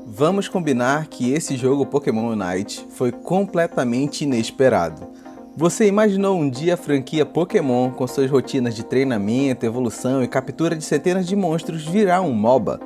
Vamos combinar que esse jogo Pokémon Unite foi completamente inesperado. Você imaginou um dia a franquia Pokémon, com suas rotinas de treinamento, evolução e captura de centenas de monstros, virar um MOBA?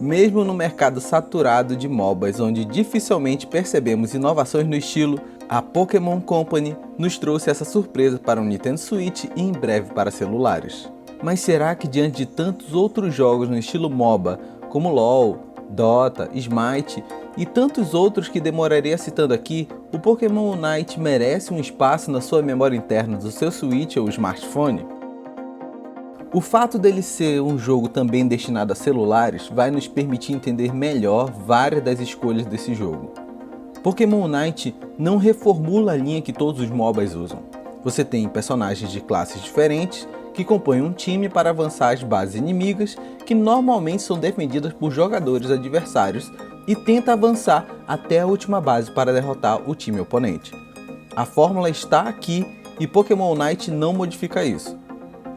Mesmo no mercado saturado de MOBAs, onde dificilmente percebemos inovações no estilo, a Pokémon Company nos trouxe essa surpresa para o Nintendo Switch e em breve para celulares. Mas será que diante de tantos outros jogos no estilo MOBA, como LoL, Dota, Smite e tantos outros que demoraria citando aqui, o Pokémon Unite merece um espaço na sua memória interna do seu Switch ou smartphone? O fato dele ser um jogo também destinado a celulares vai nos permitir entender melhor várias das escolhas desse jogo. Pokémon Unite não reformula a linha que todos os MOBAs usam. Você tem personagens de classes diferentes que compõem um time para avançar as bases inimigas que normalmente são defendidas por jogadores adversários e tenta avançar até a última base para derrotar o time oponente. A fórmula está aqui e Pokémon Unite não modifica isso.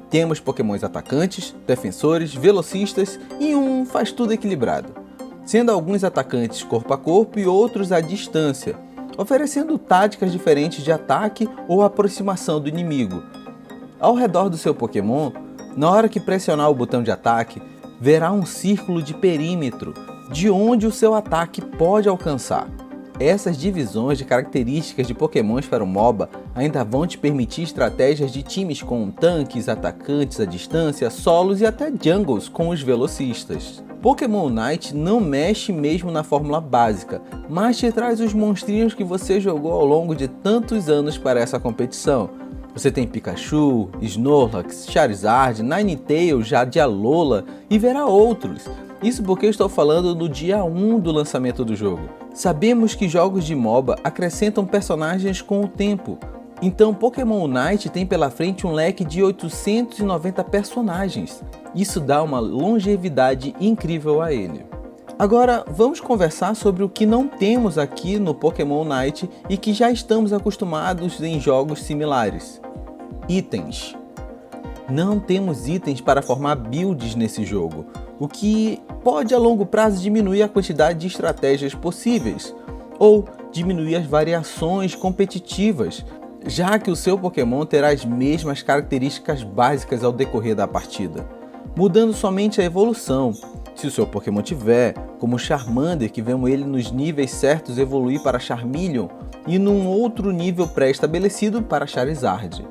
Temos pokémons atacantes, defensores, velocistas e um faz tudo equilibrado, sendo alguns atacantes corpo a corpo e outros à distância, oferecendo táticas diferentes de ataque ou aproximação do inimigo. Ao redor do seu Pokémon, na hora que pressionar o botão de ataque, verá um círculo de perímetro de onde o seu ataque pode alcançar. Essas divisões de características de Pokémons para o MOBA ainda vão te permitir estratégias de times com tanques, atacantes à distância, solos e até jungles com os velocistas. Pokémon Unite não mexe mesmo na fórmula básica, mas te traz os monstrinhos que você jogou ao longo de tantos anos para essa competição. Você tem Pikachu, Snorlax, Charizard, Ninetales, Alola e verá outros. Isso porque eu estou falando do dia 1 do lançamento do jogo. Sabemos que jogos de MOBA acrescentam personagens com o tempo. Então Pokémon Unite tem pela frente um leque de 890 personagens. Isso dá uma longevidade incrível a ele. Agora vamos conversar sobre o que não temos aqui no Pokémon Unite e que já estamos acostumados em jogos similares. Itens. Não temos itens para formar builds nesse jogo, o que pode a longo prazo diminuir a quantidade de estratégias possíveis, ou diminuir as variações competitivas, já que o seu Pokémon terá as mesmas características básicas ao decorrer da partida, mudando somente a evolução. Se o seu Pokémon tiver, como Charmander, que vemos ele nos níveis certos evoluir para Charmeleon, e num outro nível pré-estabelecido para Charizard.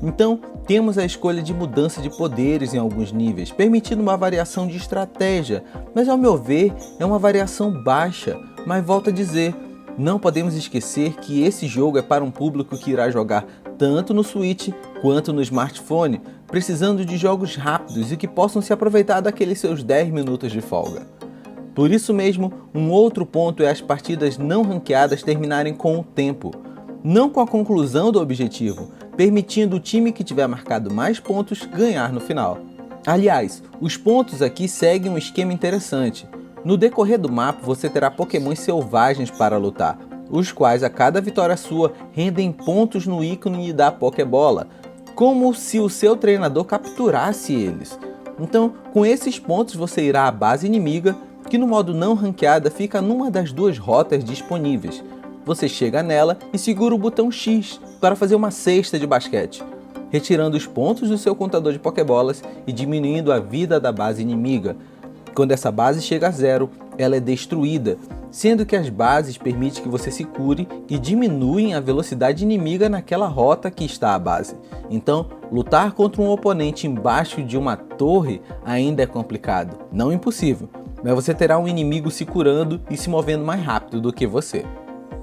Então, temos a escolha de mudança de poderes em alguns níveis, permitindo uma variação de estratégia, mas ao meu ver é uma variação baixa, mas volto a dizer, não podemos esquecer que esse jogo é para um público que irá jogar tanto no Switch quanto no smartphone, precisando de jogos rápidos e que possam se aproveitar daqueles seus 10 minutos de folga. Por isso mesmo, um outro ponto é as partidas não ranqueadas terminarem com o tempo, não com a conclusão do objetivo, permitindo o time que tiver marcado mais pontos ganhar no final. Aliás, os pontos aqui seguem um esquema interessante. No decorrer do mapa você terá pokémons selvagens para lutar, os quais a cada vitória sua rendem pontos no ícone da Pokébola, como se o seu treinador capturasse eles. Então, com esses pontos você irá à base inimiga, que no modo não ranqueada fica numa das duas rotas disponíveis. Você chega nela e segura o botão X para fazer uma cesta de basquete, retirando os pontos do seu contador de Pokébolas e diminuindo a vida da base inimiga. Quando essa base chega a zero, ela é destruída, sendo que as bases permitem que você se cure e diminuem a velocidade inimiga naquela rota que está a base. Então, lutar contra um oponente embaixo de uma torre ainda é complicado, não impossível, mas você terá um inimigo se curando e se movendo mais rápido do que você.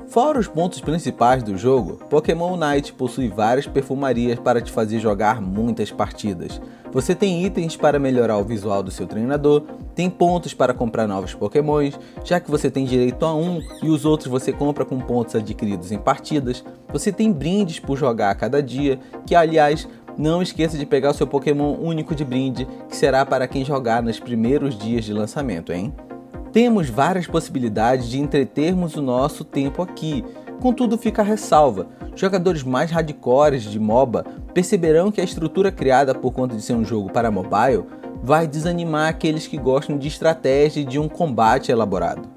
Fora os pontos principais do jogo, Pokémon Unite possui várias perfumarias para te fazer jogar muitas partidas. Você tem itens para melhorar o visual do seu treinador, tem pontos para comprar novos Pokémons, já que você tem direito a um e os outros você compra com pontos adquiridos em partidas. Você tem brindes por jogar a cada dia, que aliás, não esqueça de pegar o seu Pokémon único de brinde, que será para quem jogar nos primeiros dias de lançamento, hein? Temos várias possibilidades de entretermos o nosso tempo aqui, contudo fica a ressalva. Jogadores mais hardcores de MOBA perceberão que a estrutura criada por conta de ser um jogo para mobile vai desanimar aqueles que gostam de estratégia e de um combate elaborado.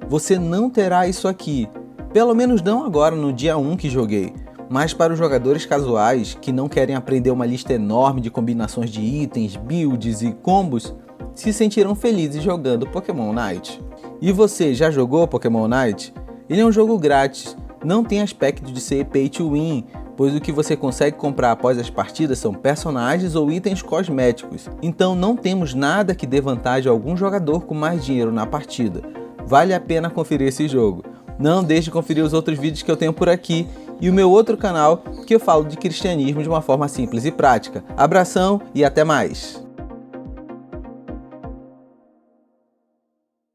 Você não terá isso aqui, pelo menos não agora no dia 1 que joguei, mas para os jogadores casuais que não querem aprender uma lista enorme de combinações de itens, builds e combos, se sentirão felizes jogando Pokémon Unite. E você já jogou Pokémon Unite? Ele é um jogo grátis, não tem aspecto de ser pay to win, pois o que você consegue comprar após as partidas são personagens ou itens cosméticos, então não temos nada que dê vantagem a algum jogador com mais dinheiro na partida. Vale a pena conferir esse jogo. Não deixe de conferir os outros vídeos que eu tenho por aqui e o meu outro canal que eu falo de cristianismo de uma forma simples e prática. Abração e até mais!